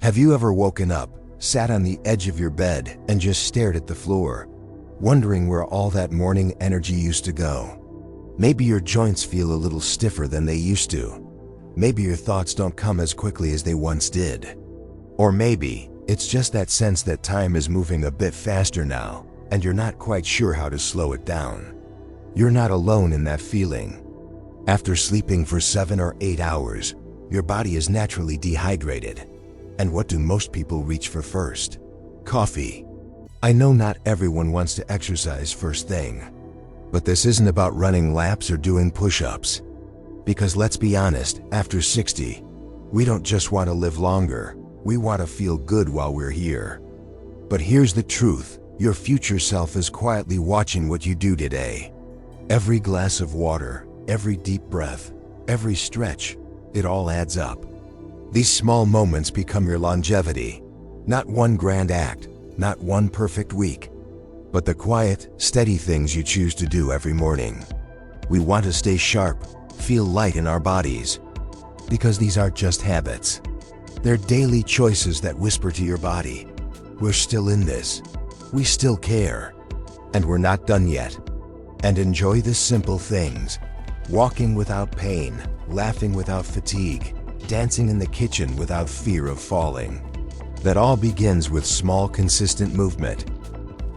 Have you ever woken up, sat on the edge of your bed, and just stared at the floor, wondering where all that morning energy used to go? Maybe your joints feel a little stiffer than they used to. Maybe your thoughts don't come as quickly as they once did. Or maybe it's just that sense that time is moving a bit faster now, and you're not quite sure how to slow it down. You're not alone in that feeling. After sleeping for 7 or 8 hours, your body is naturally dehydrated. And what do most people reach for first? Coffee. I know not everyone wants to exercise first thing, but this isn't about running laps or doing push-ups. Because let's be honest, after 60, we don't just want to live longer, we want to feel good while we're here. But here's the truth, your future self is quietly watching what you do today. Every glass of water, every deep breath, every stretch, it all adds up. These small moments become your longevity. Not one grand act, not one perfect week, but the quiet, steady things you choose to do every morning. We want to stay sharp, feel light in our bodies, because these aren't just habits. They're daily choices that whisper to your body, we're still in this, we still care, and we're not done yet. And enjoy the simple things. Walking without pain, laughing without fatigue, dancing in the kitchen without fear of falling. That all begins with small, consistent movement.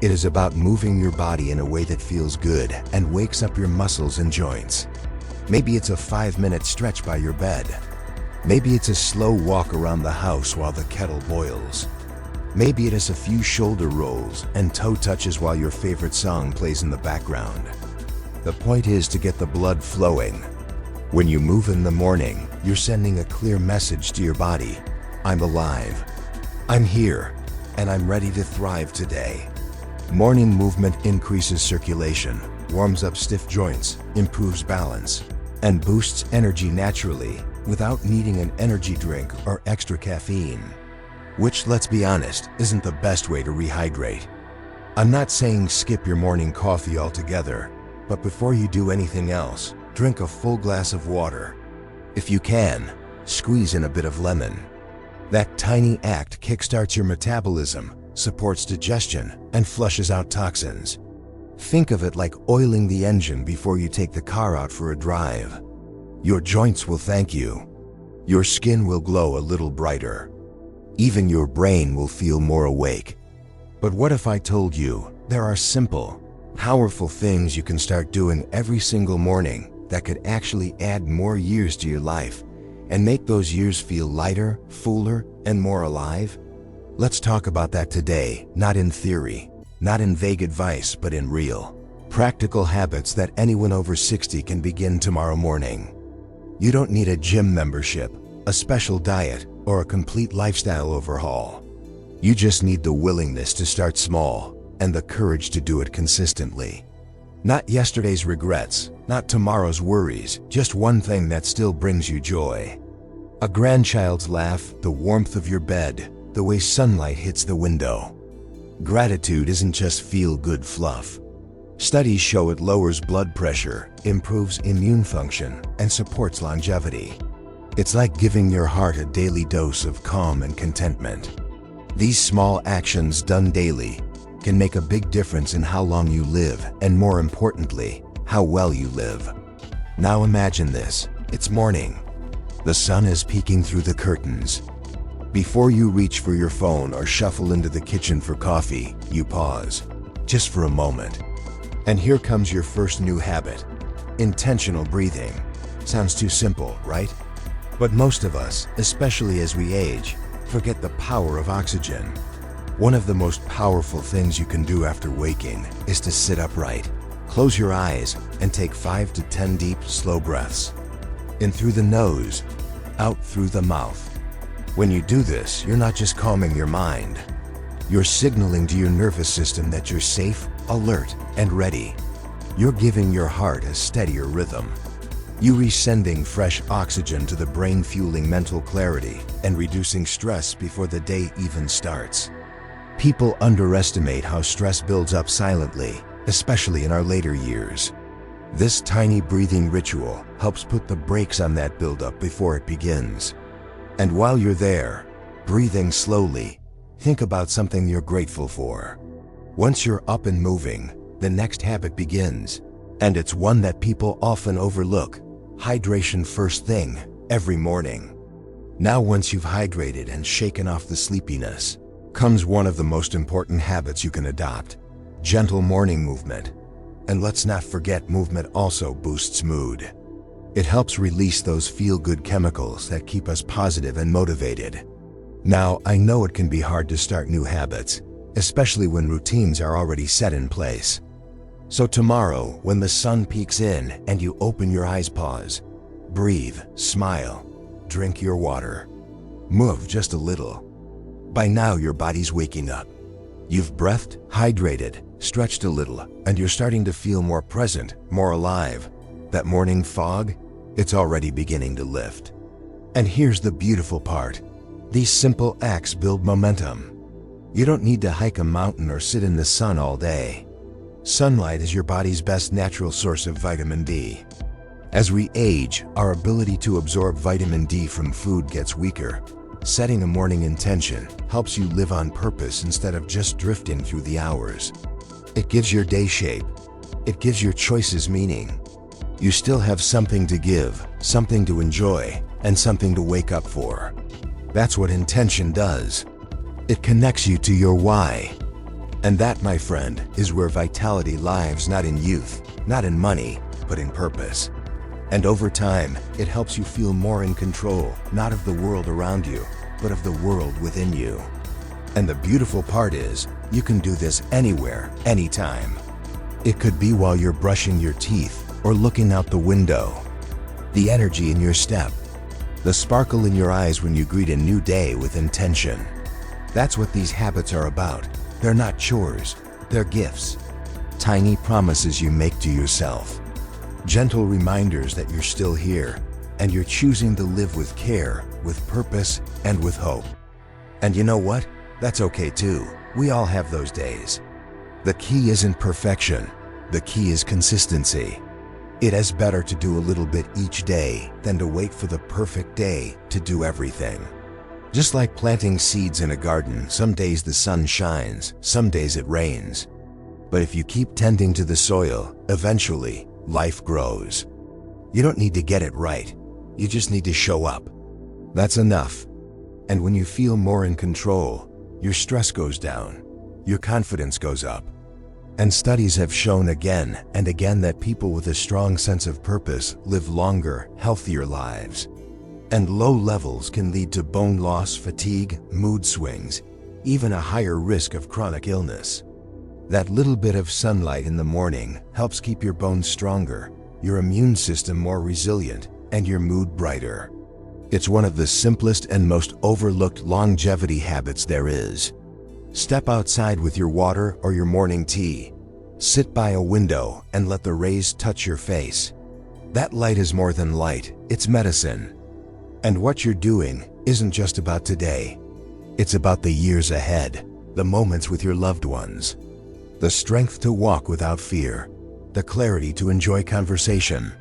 It is about moving your body in a way that feels good and wakes up your muscles and joints. Maybe it's a 5-minute stretch by your bed. Maybe it's a slow walk around the house while the kettle boils. Maybe it is a few shoulder rolls and toe touches while your favorite song plays in the background. The point is to get the blood flowing. When you move in the morning, you're sending a clear message to your body. I'm alive. I'm here, and I'm ready to thrive today. Morning movement increases circulation, warms up stiff joints, improves balance, and boosts energy naturally without needing an energy drink or extra caffeine. Which, let's be honest, isn't the best way to rehydrate. I'm not saying skip your morning coffee altogether, but before you do anything else, drink a full glass of water. If you can, squeeze in a bit of lemon. That tiny act kickstarts your metabolism, supports digestion, and flushes out toxins. Think of it like oiling the engine before you take the car out for a drive. Your joints will thank you. Your skin will glow a little brighter. Even your brain will feel more awake. But what if I told you there are simple, powerful things you can start doing every single morning that could actually add more years to your life and make those years feel lighter, fuller, and more alive? Let's talk about that today, not in theory, not in vague advice, but in real, practical habits that anyone over 60 can begin tomorrow morning. You don't need a gym membership, a special diet, or a complete lifestyle overhaul. You just need the willingness to start small and the courage to do it consistently. Not yesterday's regrets, not tomorrow's worries, just one thing that still brings you joy. A grandchild's laugh, the warmth of your bed, the way sunlight hits the window. Gratitude isn't just feel-good fluff. Studies show it lowers blood pressure, improves immune function, and supports longevity. It's like giving your heart a daily dose of calm and contentment. These small actions done daily can make a big difference in how long you live and, more importantly, how well you live. Now imagine this. It's morning. The sun is peeking through the curtains. Before you reach for your phone or shuffle into the kitchen for coffee, you pause, just for a moment. And here comes your first new habit, intentional breathing. Sounds too simple, right? But most of us, especially as we age, forget the power of oxygen. One of the most powerful things you can do after waking is to sit upright. Close your eyes and take 5 to 10 deep, slow breaths. In through the nose, out through the mouth. When you do this, you're not just calming your mind. You're signaling to your nervous system that you're safe, alert, and ready. You're giving your heart a steadier rhythm. You're sending fresh oxygen to the brain, fueling mental clarity and reducing stress before the day even starts. People underestimate how stress builds up silently, especially in our later years. This tiny breathing ritual helps put the brakes on that buildup before it begins. And while you're there, Breathing slowly, think about something you're grateful for. Once you're up and moving, the next habit begins, and it's one that people often overlook: hydration first thing, every morning. Now, once you've hydrated and shaken off the sleepiness, comes one of the most important habits you can adopt: gentle morning movement. And let's not forget, movement also boosts mood. It helps release those feel-good chemicals that keep us positive and motivated. Now, I know it can be hard to start new habits, especially when routines are already set in place. So tomorrow, when the sun peeks in and you open your eyes, pause, breathe, smile, drink your water, move just a little. By now, your body's waking up. You've breathed, hydrated, stretched a little, and you're starting to feel more present, more alive. That morning fog, it's already beginning to lift. And here's the beautiful part: these simple acts build momentum. You don't need to hike a mountain or sit in the sun all day. Sunlight is your body's best natural source of vitamin D. As we age, our ability to absorb vitamin D from food gets weaker. Setting a morning intention helps you live on purpose instead of just drifting through the hours. It gives your day shape. It gives your choices meaning. You still have something to give, something to enjoy, and something to wake up for. That's what intention does. It connects you to your why. And that, my friend, is where vitality lives, not in youth, not in money, but in purpose. And over time, it helps you feel more in control, not of the world around you, but of the world within you. And the beautiful part is, you can do this anywhere, anytime. It could be while you're brushing your teeth or looking out the window. The energy in your step, the sparkle in your eyes when you greet a new day with intention. That's what these habits are about. They're not chores, they're gifts. Tiny promises you make to yourself. Gentle reminders that you're still here, and you're choosing to live with care, with purpose, and with hope. And you know what? That's okay too. We all have those days. The key isn't perfection. The key is consistency. It is better to do a little bit each day than to wait for the perfect day to do everything. Just like planting seeds in a garden, some days the sun shines, some days it rains. But if you keep tending to the soil, eventually, life grows. You don't need to get it right. You just need to show up. That's enough. And when you feel more in control, your stress goes down, your confidence goes up. And studies have shown again and again that people with a strong sense of purpose live longer, healthier lives. And low levels can lead to bone loss, fatigue, mood swings, even a higher risk of chronic illness. That little bit of sunlight in the morning helps keep your bones stronger, your immune system more resilient, and your mood brighter. It's one of the simplest and most overlooked longevity habits there is. Step outside with your water or your morning tea. Sit by a window and let the rays touch your face. That light is more than light, it's medicine. And what you're doing isn't just about today. It's about the years ahead, the moments with your loved ones. The strength to walk without fear, the clarity to enjoy conversation,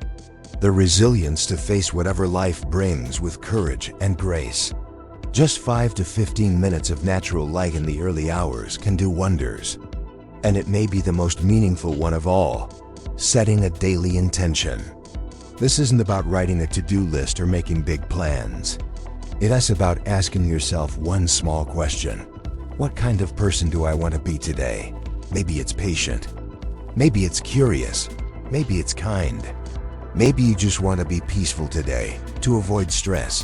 the resilience to face whatever life brings with courage and grace. Just 5 to 15 minutes of natural light in the early hours can do wonders. And it may be the most meaningful one of all: setting a daily intention. This isn't about writing a to-do list or making big plans. It is about asking yourself one small question. What kind of person do I want to be today? Maybe it's patient. Maybe it's curious. Maybe it's kind. Maybe you just want to be peaceful today, to avoid stress,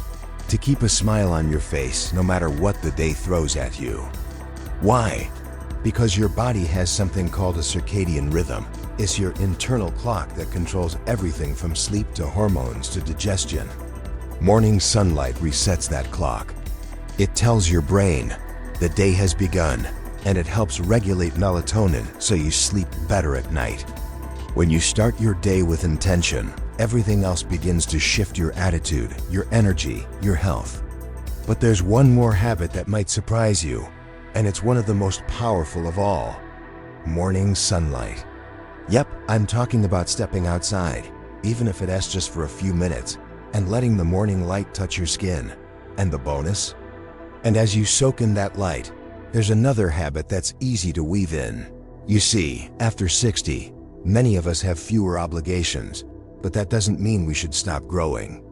to keep a smile on your face no matter what the day throws at you. Why? Because your body has something called a circadian rhythm. It's your internal clock that controls everything from sleep to hormones to digestion. Morning sunlight resets that clock. It tells your brain the day has begun, and it helps regulate melatonin so you sleep better at night. When you start your day with intention, everything else begins to shift: your attitude, your energy, your health. But there's one more habit that might surprise you, and it's one of the most powerful of all: morning sunlight. Yep, I'm talking about stepping outside, even if it is just for a few minutes, and letting the morning light touch your skin. And the bonus? And as you soak in that light, there's another habit that's easy to weave in. You see, after 60, many of us have fewer obligations, but that doesn't mean we should stop growing.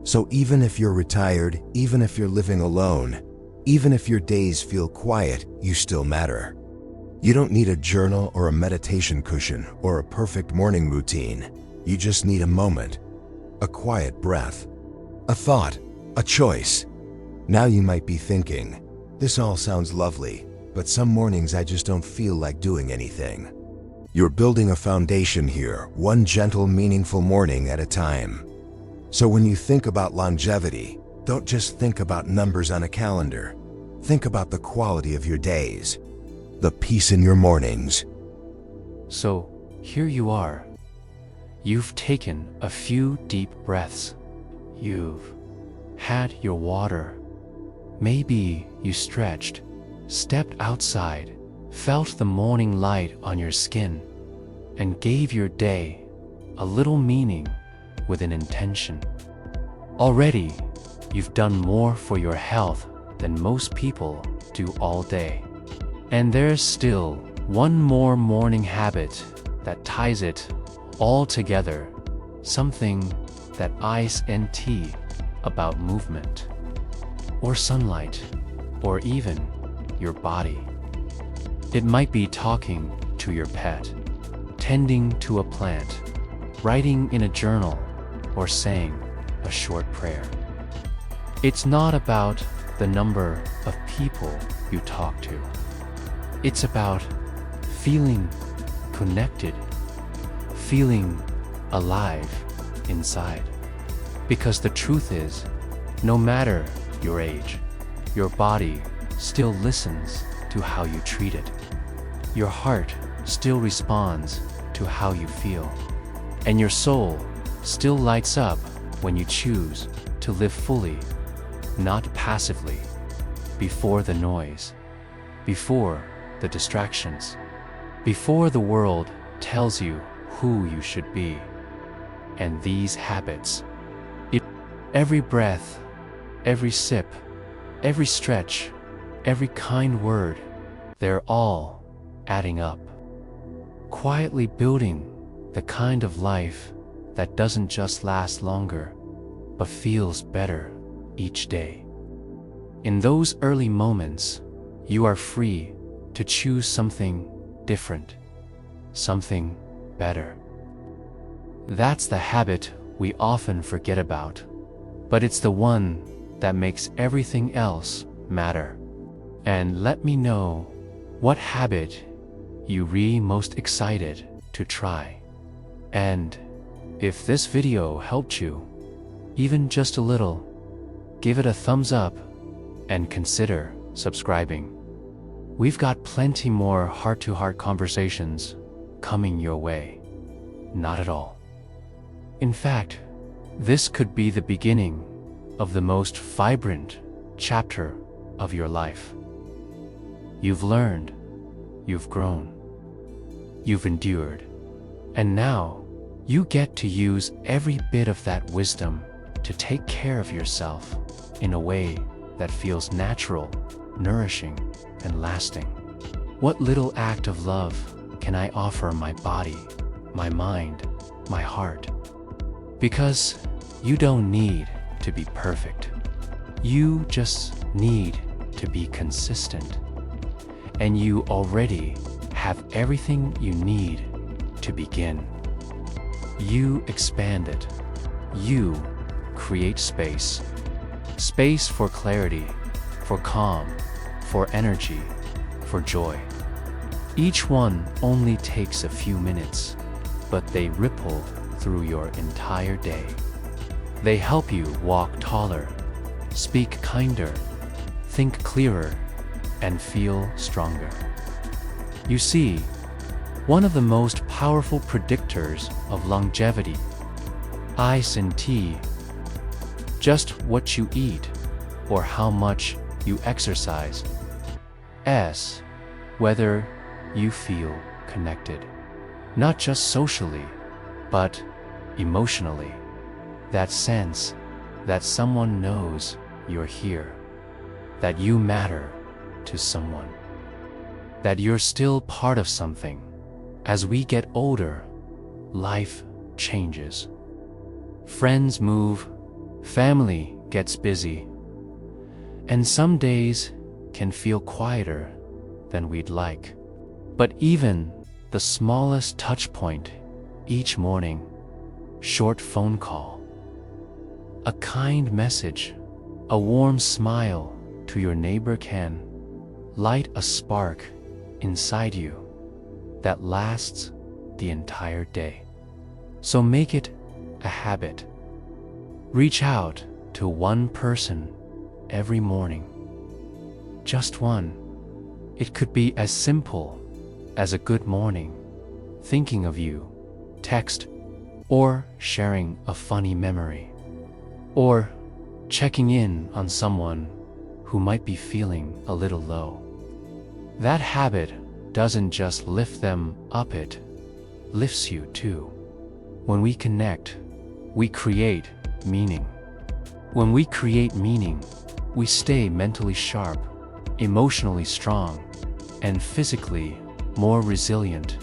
So even if you're retired, even if you're living alone, even if your days feel quiet, you still matter. You don't need a journal or a meditation cushion or a perfect morning routine. You just need a moment, a quiet breath, a thought, a choice. Now you might be thinking, this all sounds lovely, but some mornings I just don't feel like doing anything. You're building a foundation here, one gentle, meaningful morning at a time. So when you think about longevity, don't just think about numbers on a calendar. Think about the quality of your days, the peace in your mornings. So here you are. You've taken a few deep breaths. You've had your water. Maybe you stretched, stepped outside, felt the morning light on your skin, and gave your day a little meaning with an intention. Already, you've done more for your health than most people do all day. And there's still one more morning habit that ties it all together, something that isn't about movement, or sunlight, or even your body. It might be talking to your pet, tending to a plant, writing in a journal, or saying a short prayer. It's not about the number of people you talk to. It's about feeling connected, feeling alive inside. Because the truth is, no matter your age, your body still listens to how you treat it. Your heart still responds to how you feel. And your soul still lights up when you choose to live fully, not passively, before the noise, before the distractions, before the world tells you who you should be. And these habits, every breath, every sip, every stretch, every kind word, they're all adding up, quietly building the kind of life that doesn't just last longer, but feels better each day. In those early moments, you are free to choose something different, something better. That's the habit we often forget about, but it's the one that makes everything else matter. And let me know what habit you really most excited to try. And if this video helped you, even just a little, give it a thumbs up and consider subscribing. We've got plenty more heart-to-heart conversations coming your way. Not at all. In fact, this could be the beginning of the most vibrant chapter of your life. You've learned, you've grown, you've endured, and now you get to use every bit of that wisdom to take care of yourself in a way that feels natural, nourishing, and lasting. What little act of love can I offer my body, my mind, my heart? Because you don't need to be perfect. You just need to be consistent. And you already have everything you need to begin. You expand it. You create space. Space for clarity, for calm, for energy, for joy. Each one only takes a few minutes, but they ripple through your entire day. They help you walk taller, speak kinder, think clearer, and feel stronger. You see, one of the most powerful predictors of longevity isn't just what you eat or how much you exercise, as whether you feel connected, not just socially, but emotionally. That sense that someone knows you're here. that you matter to someone, that you're still part of something. As we get older, life changes. Friends move, family gets busy, and some days can feel quieter than we'd like. But even the smallest touch point each morning, short phone call, a kind message, a warm smile to your neighbor can light a spark inside you that lasts the entire day. So make it a habit. Reach out to one person every morning. Just one. It could be as simple as a good morning, thinking of you, text, or sharing a funny memory, or checking in on someone who might be feeling a little low. That habit doesn't just lift them up, it lifts you too. When we connect, we create meaning. When we create meaning, we stay mentally sharp, emotionally strong, and physically more resilient.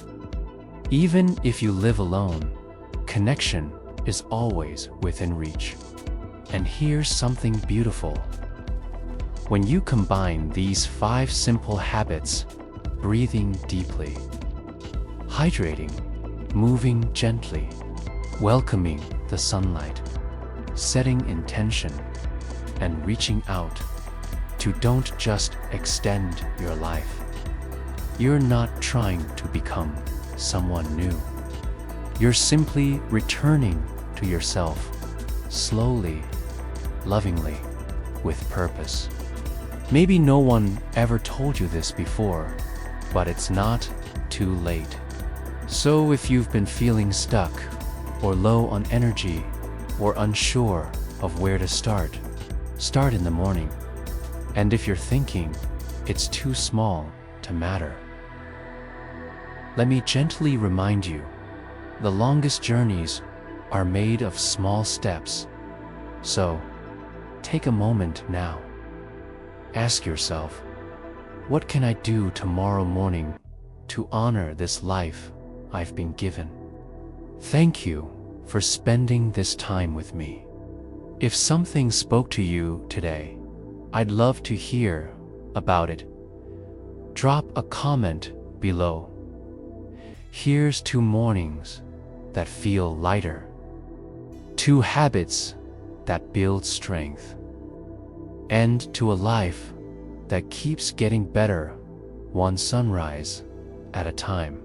Even if you live alone, connection is always within reach. And here's something beautiful. When you combine these 5 simple habits, breathing deeply, hydrating, moving gently, welcoming the sunlight, setting intention, and reaching out to don't just extend your life. You're not trying to become someone new. You're simply returning to yourself, slowly, lovingly, with purpose. Maybe no one ever told you this before, but it's not too late. So if you've been feeling stuck, or low on energy, or unsure of where to start in the morning. And if you're thinking it's too small to matter, let me gently remind you, the longest journeys are made of small steps. So, take a moment now. Ask yourself, what can I do tomorrow morning to honor this life I've been given? Thank you for spending this time with me. If something spoke to you today, I'd love to hear about it. Drop a comment below. Here's 2 mornings that feel lighter. 2 habits that build strength. And to a life that keeps getting better, one sunrise at a time.